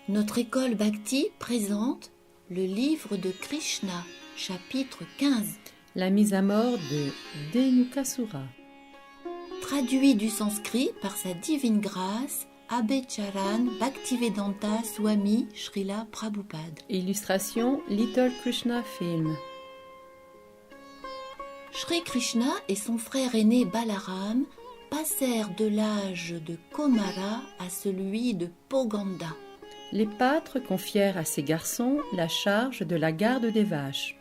Notre école Bhakti présente le livre de Krishna, chapitre 15. La mise à mort de Dhenukasura. Traduit du sanskrit par sa divine grâce, Abhecharan Bhaktivedanta Swami Srila Prabhupada. Illustration Little Krishna Film. Shri Krishna et son frère aîné Balaram passèrent de l'âge de Komara à celui de Poganda. Les pâtres confièrent à ces garçons la charge de la garde des vaches.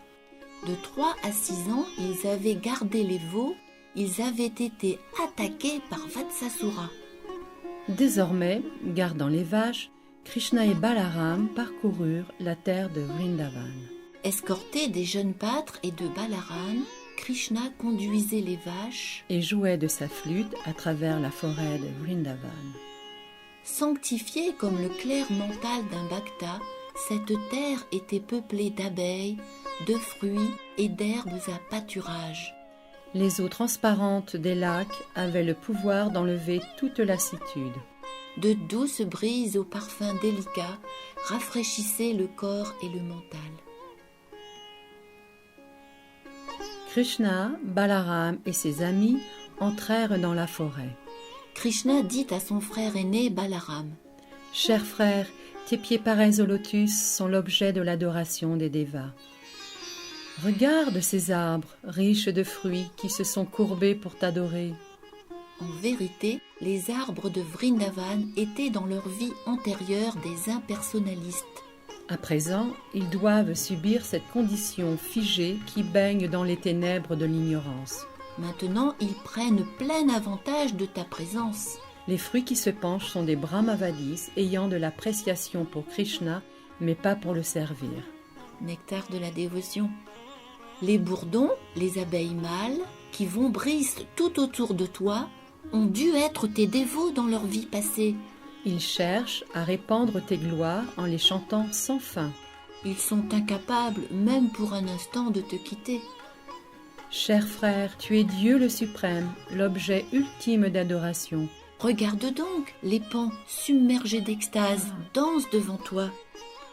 De 3 à 6 ans, ils avaient gardé les veaux, ils avaient été attaqués par Vatsasura. Désormais, gardant les vaches, Krishna et Balaram parcoururent la terre de Vrindavan. Escorté des jeunes pâtres et de Balaram, Krishna conduisait les vaches Et jouait de sa flûte à travers la forêt de Vrindavan. Sanctifiée comme le clair mental d'un bhakta, cette terre était peuplée d'abeilles, de fruits et d'herbes à pâturage. Les eaux transparentes des lacs avaient le pouvoir d'enlever toute lassitude. De douces brises aux parfums délicats rafraîchissaient le corps et le mental. Krishna, Balaram et ses amis entrèrent dans la forêt. Krishna dit à son frère aîné Balaram: « Cher frère, tes pieds pareils au lotus sont l'objet de l'adoration des dévas. Regarde ces arbres riches de fruits qui se sont courbés pour t'adorer. » En vérité, les arbres de Vrindavan étaient dans leur vie antérieure des impersonnalistes. À présent, ils doivent subir cette condition figée qui baigne dans les ténèbres de l'ignorance. Maintenant, ils prennent plein avantage de ta présence. Les fruits qui se penchent sont des brahmavadis ayant de l'appréciation pour Krishna, mais pas pour le servir. Nectar de la dévotion. Les bourdons, les abeilles mâles, qui vombrissent tout autour de toi, ont dû être tes dévots dans leur vie passée. Ils cherchent à répandre tes gloires en les chantant sans fin. Ils sont incapables, même pour un instant, de te quitter. Cher frère, tu es Dieu le suprême, l'objet ultime d'adoration. Regarde donc, les pans submergés d'extase dansent devant toi.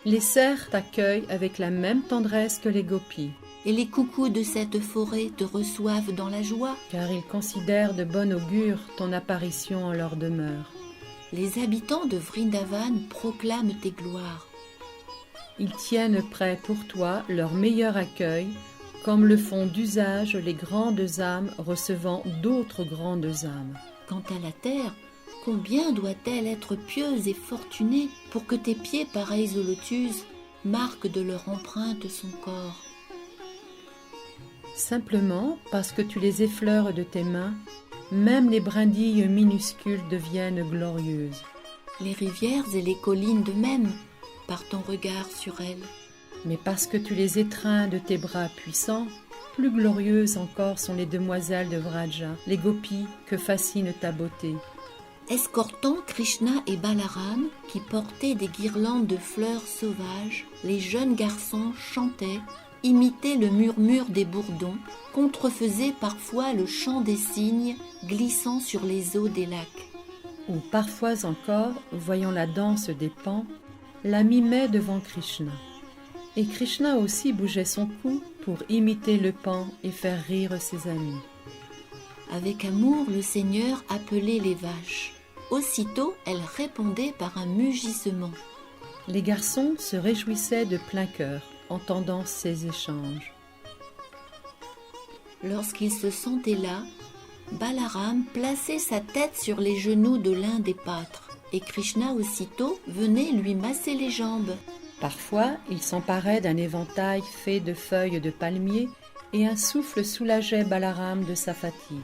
Les cerfs t'accueillent avec la même tendresse que les gopis. Et les coucous de cette forêt te reçoivent dans la joie. Car ils considèrent de bon augure ton apparition en leur demeure. Les habitants de Vrindavan proclament tes gloires. Ils tiennent prêt pour toi leur meilleur accueil, comme le font d'usage les grandes âmes recevant d'autres grandes âmes. Quant à la terre, combien doit-elle être pieuse et fortunée pour que tes pieds pareils au lotus marquent de leur empreinte son corps? Simplement parce que tu les effleures de tes mains, même les brindilles minuscules deviennent glorieuses. Les rivières et les collines de même, par ton regard sur elles. Mais parce que tu les étreins de tes bras puissants, plus glorieuses encore sont les demoiselles de Vraja, les gopis que fascine ta beauté. Escortant Krishna et Balaram, qui portaient des guirlandes de fleurs sauvages, les jeunes garçons chantaient, imitaient le murmure des bourdons, contrefaisaient parfois le chant des cygnes glissant sur les eaux des lacs. Ou parfois encore, voyant la danse des pans, la mimait devant Krishna. Et Krishna aussi bougeait son cou pour imiter le pan et faire rire ses amis. Avec amour, le Seigneur appelait les vaches. Aussitôt, elles répondaient par un mugissement. Les garçons se réjouissaient de plein cœur, entendant ces échanges. Lorsqu'ils se sentaient là, Balaram plaçait sa tête sur les genoux de l'un des pâtres, et Krishna aussitôt venait lui masser les jambes. Parfois, il s'emparait d'un éventail fait de feuilles de palmier et un souffle soulageait Balaram de sa fatigue.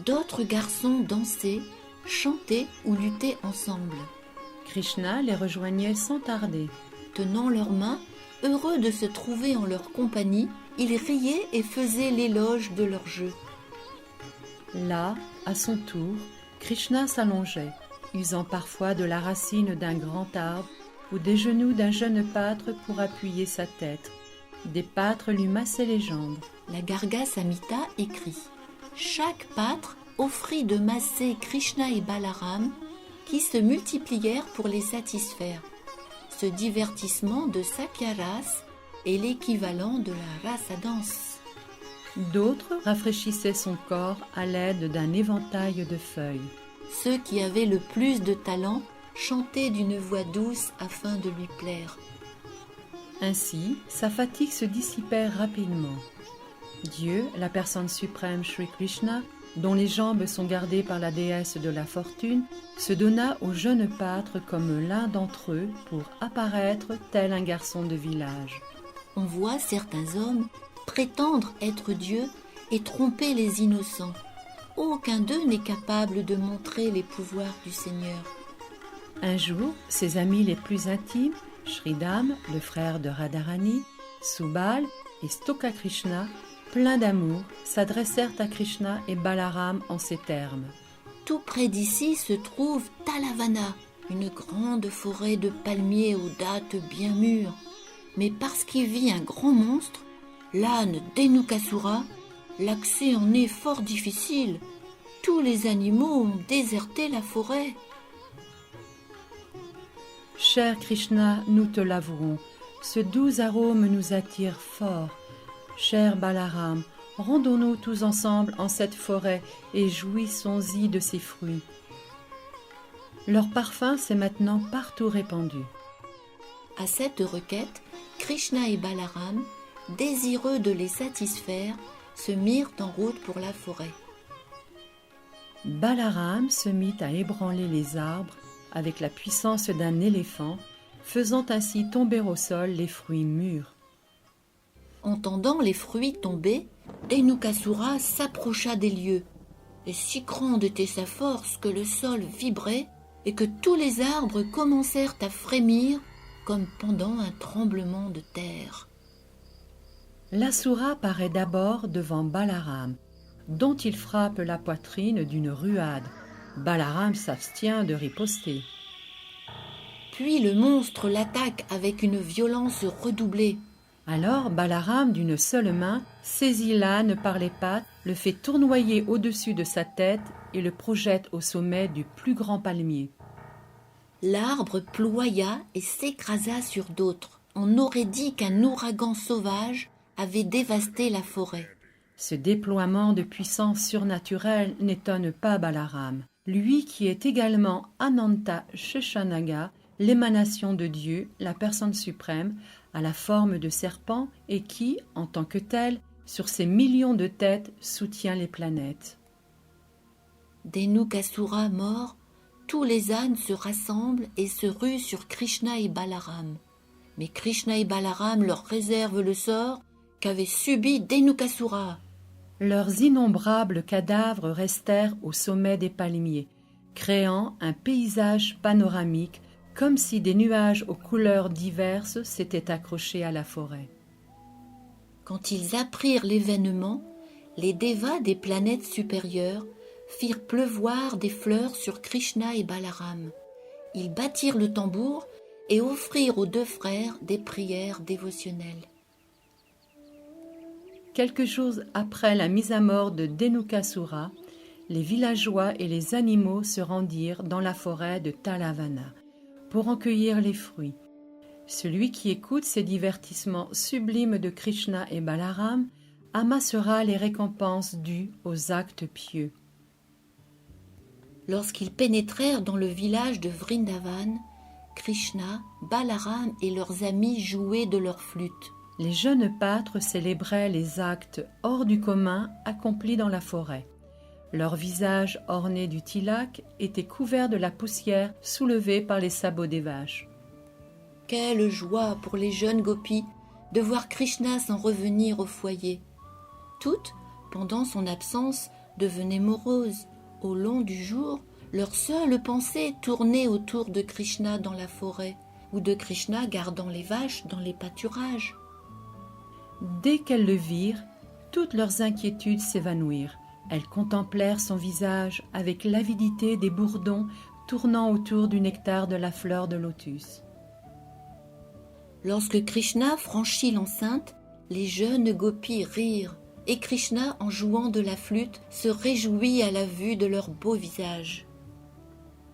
D'autres garçons dansaient, chantaient ou luttaient ensemble. Krishna les rejoignait sans tarder. Tenant leurs mains, heureux de se trouver en leur compagnie, ils riaient et faisaient l'éloge de leur jeu. Là, à son tour, Krishna s'allongeait, usant parfois de la racine d'un grand arbre ou des genoux d'un jeune pâtre pour appuyer sa tête. Des pâtres lui massaient les jambes. La Garga Samhita écrit: chaque pâtre offrit de masser Krishna et Balaram, qui se multiplièrent pour les satisfaire. ce divertissement de Sakya-rasa est l'équivalent de la rasa danse. D'autres rafraîchissaient son corps à l'aide d'un éventail de feuilles. Ceux qui avaient le plus de talent chantaient d'une voix douce afin de lui plaire. Ainsi, sa fatigue se dissipait rapidement. Dieu, la personne suprême Sri Krishna, dont les jambes sont gardées par la déesse de la fortune, se donna au jeune pâtre comme l'un d'entre eux pour apparaître tel un garçon de village. On voit certains hommes prétendre être Dieu et tromper les innocents. Aucun d'eux n'est capable de montrer les pouvoirs du Seigneur. Un jour, ses amis les plus intimes, Sridham, le frère de Radharani, Subal et Stokakrishna, pleins d'amour, s'adressèrent à Krishna et Balaram en ces termes. Tout près d'ici se trouve Talavana, une grande forêt de palmiers aux dattes bien mûres. Mais parce qu'y vit un grand monstre, l'âne Dhenukasura, l'accès en est fort difficile. Tous les animaux ont déserté la forêt. Cher Krishna, nous te l'avouons, ce doux arôme nous attire fort. Cher Balaram, rendons-nous tous ensemble en cette forêt et jouissons-y de ses fruits. Leur parfum s'est maintenant partout répandu. À cette requête, Krishna et Balaram, désireux de les satisfaire, se mirent en route pour la forêt. Balaram se mit à ébranler les arbres avec la puissance d'un éléphant, faisant ainsi tomber au sol les fruits mûrs. Entendant les fruits tomber, Dhenukasura s'approcha des lieux, et si grande était sa force que le sol vibrait et que tous les arbres commencèrent à frémir comme pendant un tremblement de terre. L'Asura paraît d'abord devant Balaram, dont il frappe la poitrine d'une ruade. Balaram s'abstient de riposter. Puis le monstre l'attaque avec une violence redoublée. Alors Balaram, d'une seule main, saisit l'âne par les pattes, le fait tournoyer au-dessus de sa tête et le projette au sommet du plus grand palmier. L'arbre ploya et s'écrasa sur d'autres. On aurait dit qu'un ouragan sauvage avait dévasté la forêt. Ce déploiement de puissance surnaturelle n'étonne pas Balaram, lui qui est également Ananta Sheshanaga, l'émanation de Dieu, la personne suprême, à la forme de serpent et qui, en tant que tel, sur ses millions de têtes, soutient les planètes. Dhenukasura mort, tous les ânes se rassemblent et se ruent sur Krishna et Balaram. Mais Krishna et Balaram leur réservent le sort qu'avait subi Dhenukasura. Leurs innombrables cadavres restèrent au sommet des palmiers, créant un paysage panoramique comme si des nuages aux couleurs diverses s'étaient accrochés à la forêt. Quand ils apprirent l'événement, les dévas des planètes supérieures firent pleuvoir des fleurs sur Krishna et Balaram. Ils battirent le tambour et offrirent aux deux frères des prières dévotionnelles. Quelque chose après la mise à mort de Dhenukasura, les villageois et les animaux se rendirent dans la forêt de Talavana pour en cueillir les fruits. Celui qui écoute ces divertissements sublimes de Krishna et Balaram amassera les récompenses dues aux actes pieux. Lorsqu'ils pénétrèrent dans le village de Vrindavan, Krishna, Balaram et leurs amis jouaient de leurs flûtes. Les jeunes pâtres célébraient les actes hors du commun accomplis dans la forêt. Leurs visages ornés du tilak étaient couverts de la poussière soulevée par les sabots des vaches. Quelle joie pour les jeunes gopis de voir Krishna s'en revenir au foyer. Toutes, pendant son absence, devenaient moroses. Au long du jour, leur seule pensée tournait autour de Krishna dans la forêt ou de Krishna gardant les vaches dans les pâturages. Dès qu'elles le virent, toutes leurs inquiétudes s'évanouirent. Elles contemplèrent son visage avec l'avidité des bourdons tournant autour du nectar de la fleur de lotus. Lorsque Krishna franchit l'enceinte, les jeunes gopis rirent, et Krishna, en jouant de la flûte, se réjouit à la vue de leurs beaux visages.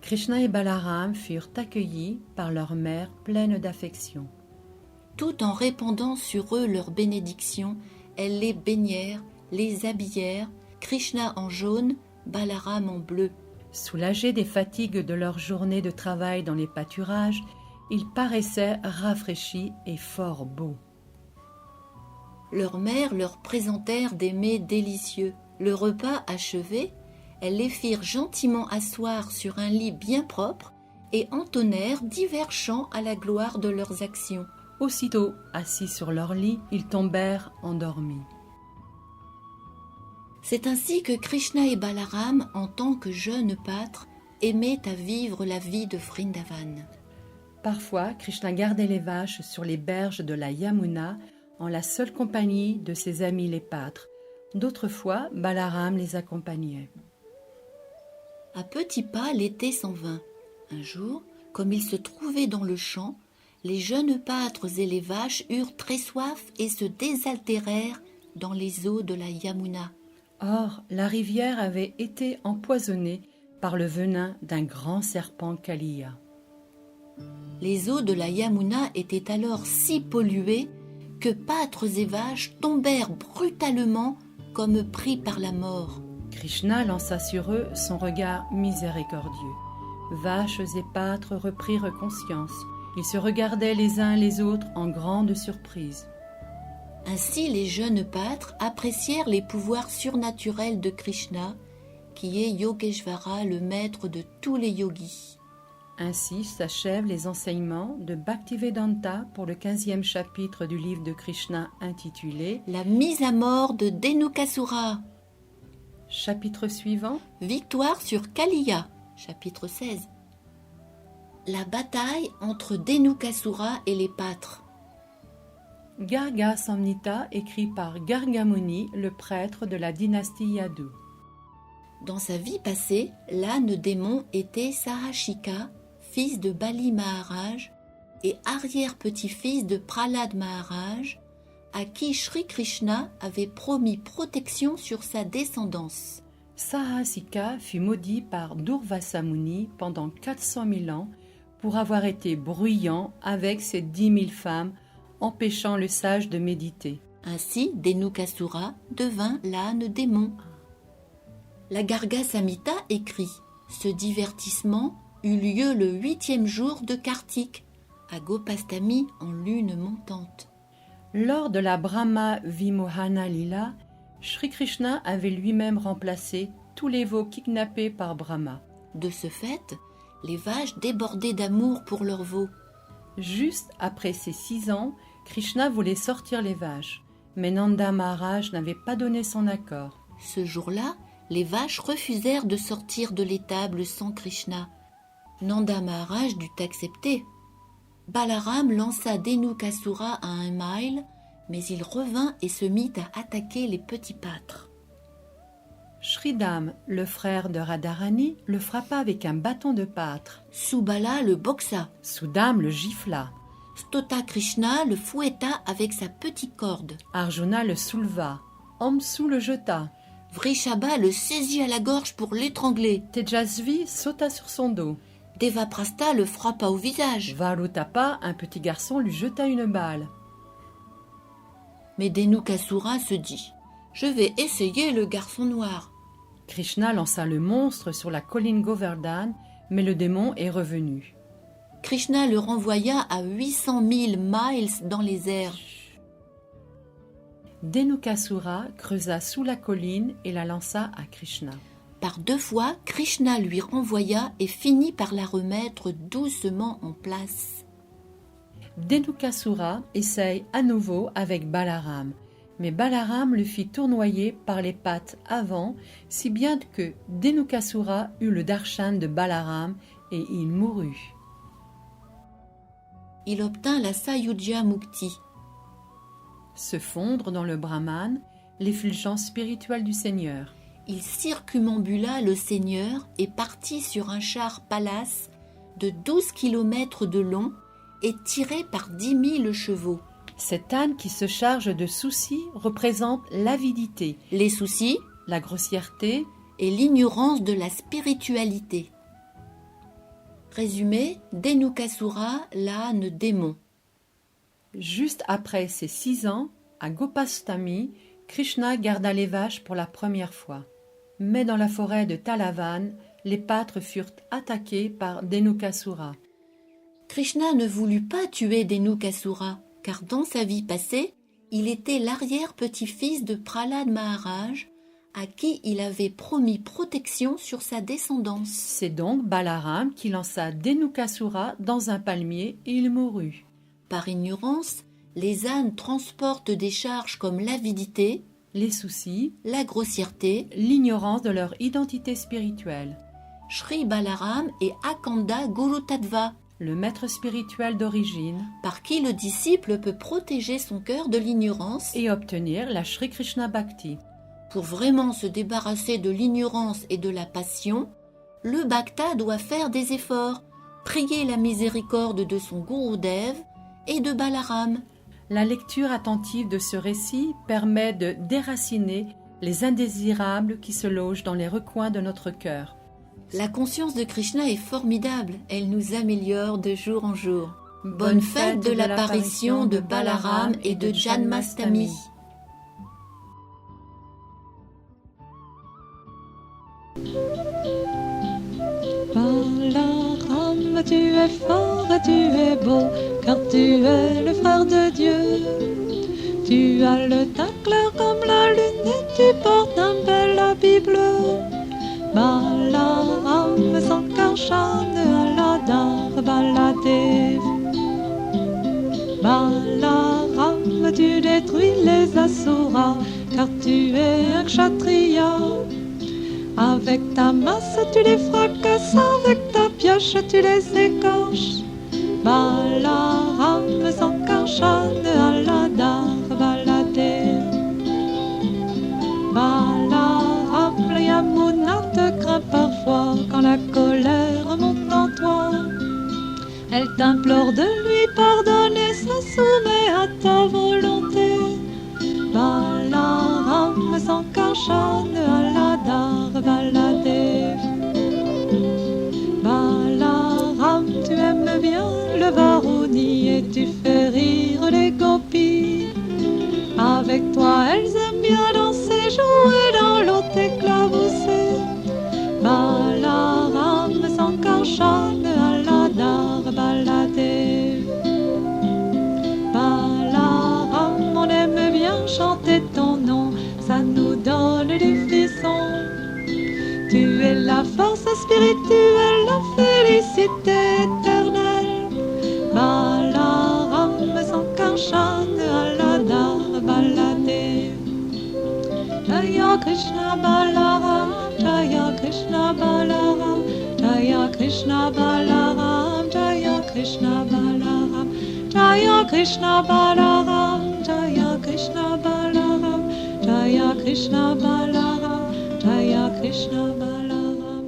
Krishna et Balaram furent accueillis par leur mère pleine d'affection. Tout en répandant sur eux leur bénédiction, elles les baignèrent, les habillèrent, Krishna en jaune, Balaram en bleu. Soulagés des fatigues de leur journée de travail dans les pâturages, ils paraissaient rafraîchis et fort beaux. Leurs mères leur présentèrent des mets délicieux. Le repas achevé, elles les firent gentiment asseoir sur un lit bien propre et entonnèrent divers chants à la gloire de leurs actions. Aussitôt, assis sur leur lit, ils tombèrent endormis. C'est ainsi que Krishna et Balaram, en tant que jeunes pâtres, aimaient à vivre la vie de Vrindavan. Parfois, Krishna gardait les vaches sur les berges de la Yamuna en la seule compagnie de ses amis les pâtres. D'autres fois, Balaram les accompagnait. À petits pas, l'été s'en vint. Un jour, comme ils se trouvaient dans le champ, les jeunes pâtres et les vaches eurent très soif et se désaltérèrent dans les eaux de la Yamuna. Or, la rivière avait été empoisonnée par le venin d'un grand serpent Kaliya. Les eaux de la Yamuna étaient alors si polluées que pâtres et vaches tombèrent brutalement comme pris par la mort. Krishna lança sur eux son regard miséricordieux. Vaches et pâtres reprirent conscience. Ils se regardaient les uns les autres en grande surprise. Ainsi les jeunes pâtres apprécièrent les pouvoirs surnaturels de Krishna, qui est Yogeshvara, le maître de tous les yogis. Ainsi s'achèvent les enseignements de Bhaktivedanta pour le 15e chapitre du livre de Krishna intitulé La mise à mort de Dhenukasura. Chapitre suivant. Victoire sur Kaliya. Chapitre 16. La bataille entre Dhenukasura et les pâtres. Garga Samhita, écrit par Gargamuni, le prêtre de la dynastie Yadu. Dans sa vie passée, l'âne démon était Sahashika, fils de Bali Maharaj et arrière-petit-fils de Prahlad Maharaj, à qui Sri Krishna avait promis protection sur sa descendance. Sahasika fut maudit par Durvasa Muni pendant 400 000 ans pour avoir été bruyant avec ses 10 000 femmes, empêchant le sage de méditer. Ainsi, Dhenukasura devint l'âne démon. La Garga Samhita écrit « Ce divertissement eut lieu le 8e jour de Kartik, à Gopastami en lune montante. » Lors de la Brahma Vimohana Lila, Sri Krishna avait lui-même remplacé tous les veaux kidnappés par Brahma. De ce fait, les vaches débordaient d'amour pour leurs veaux. Juste après ses 6 ans, Krishna voulait sortir les vaches, mais Nanda Maharaj n'avait pas donné son accord. Ce jour-là, les vaches refusèrent de sortir de l'étable sans Krishna. Nanda Maharaj dut accepter. Balaram lança Dhenukasura à 1 mile, mais il revint et se mit à attaquer les petits pâtres. Sridham, le frère de Radharani, le frappa avec un bâton de pâtre. Subala le boxa. Sudam le gifla. Stota Krishna le fouetta avec sa petite corde. Arjuna le souleva. Amsu le jeta. Vrishaba le saisit à la gorge pour l'étrangler. Tejasvi sauta sur son dos. Devaprasta le frappa au visage. Varutapa, un petit garçon, lui jeta une balle. Mais Dhenukasura se dit « Je vais essayer le garçon noir. » Krishna lança le monstre sur la colline Govardhan, mais le démon est revenu. Krishna le renvoya à 800 000 miles dans les airs. Dhenukasura creusa sous la colline et la lança à Krishna. Par 2 fois, Krishna lui renvoya et finit par la remettre doucement en place. Dhenukasura essaye à nouveau avec Balaram, mais Balaram le fit tournoyer par les pattes avant, si bien que Dhenukasura eut le darshan de Balaram et il mourut. Il obtint la Sayujya Mukti. Se fondre dans le Brahman, l'effulgence spirituelle du Seigneur. Il circumambula le Seigneur et partit sur un char palace de 12 kilomètres de long et tiré par 10 000 chevaux. Cet âne qui se charge de soucis représente l'avidité, les soucis, la grossièreté et l'ignorance de la spiritualité. Résumé, Dhenukasura, l'âne démon. Juste après ses 6 ans, à Gopastami, Krishna garda les vaches pour la première fois. Mais dans la forêt de Talavan, les pâtres furent attaqués par Dhenukasura. Krishna ne voulut pas tuer Dhenukasura, car dans sa vie passée, il était l'arrière-petit-fils de Prahlad Maharaj, à qui il avait promis protection sur sa descendance. C'est donc Balaram qui lança Dhenukasura dans un palmier et il mourut. Par ignorance, les ânes transportent des charges comme l'avidité, Les soucis, la grossièreté. l'ignorance de leur identité spirituelle. Shri Balaram est Akanda Guru Tattva, Le maître spirituel d'origine par qui le disciple peut protéger son cœur de l'ignorance. et obtenir la Shri Krishna Bhakti. Pour vraiment se débarrasser de l'ignorance et de la passion, le bhakta doit faire des efforts, prier la miséricorde de son Gurudev et de Balaram. La lecture attentive de ce récit permet de déraciner les indésirables qui se logent dans les recoins de notre cœur. La conscience de Krishna est formidable, elle nous améliore de jour en jour. Bonne fête de l'apparition de Balaram et de Janmastami. Balaram, tu es fort et tu es beau, car tu es le frère de Dieu. Tu as le teint clair comme la lune et tu portes un bel habit bleu. Balaram, Sankarshan, Aladar, Baladev. Balaram, tu détruis les asuras, car tu es un kshatriya. Avec ta masse tu les fracasses, avec ta pioche tu les écorches. Balaram, Sankarshan, Aladar, Baladev. Balaram, la Yamuna te craint parfois quand la colère monte en toi. Elle t'implore de lui pardonner, se soumet à ta volonté. Balaram, Sankarshan, Aladar, Baladev. Balaram, tu aimes bien le Varuni et tu fais rire les gopis. Avec toi, elles aiment bien danser, jouer dans l'eau, t'éclabousser. Balaram, Sankarshan, Aladar, Baladev. Balaram, on aime bien chanter ton nom, ça nous donne des frissons. Tu es la force spirituelle, la félicité éternelle. Balaram, Sankarshan, Aladar, Baladev. Jaya Krishna Balaram, Jaya Krishna Balaram, Jaya Krishna Balaram, Jaya Krishna Balaram, Jaya Krishna Balaram, Jaya Krishna Balaram, Jaya Krishna Balaram, Jaya Krishna Balaram.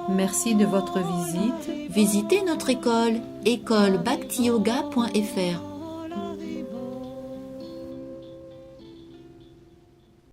Merci de votre visite. Visitez notre école, écolebhaktiyoga.fr.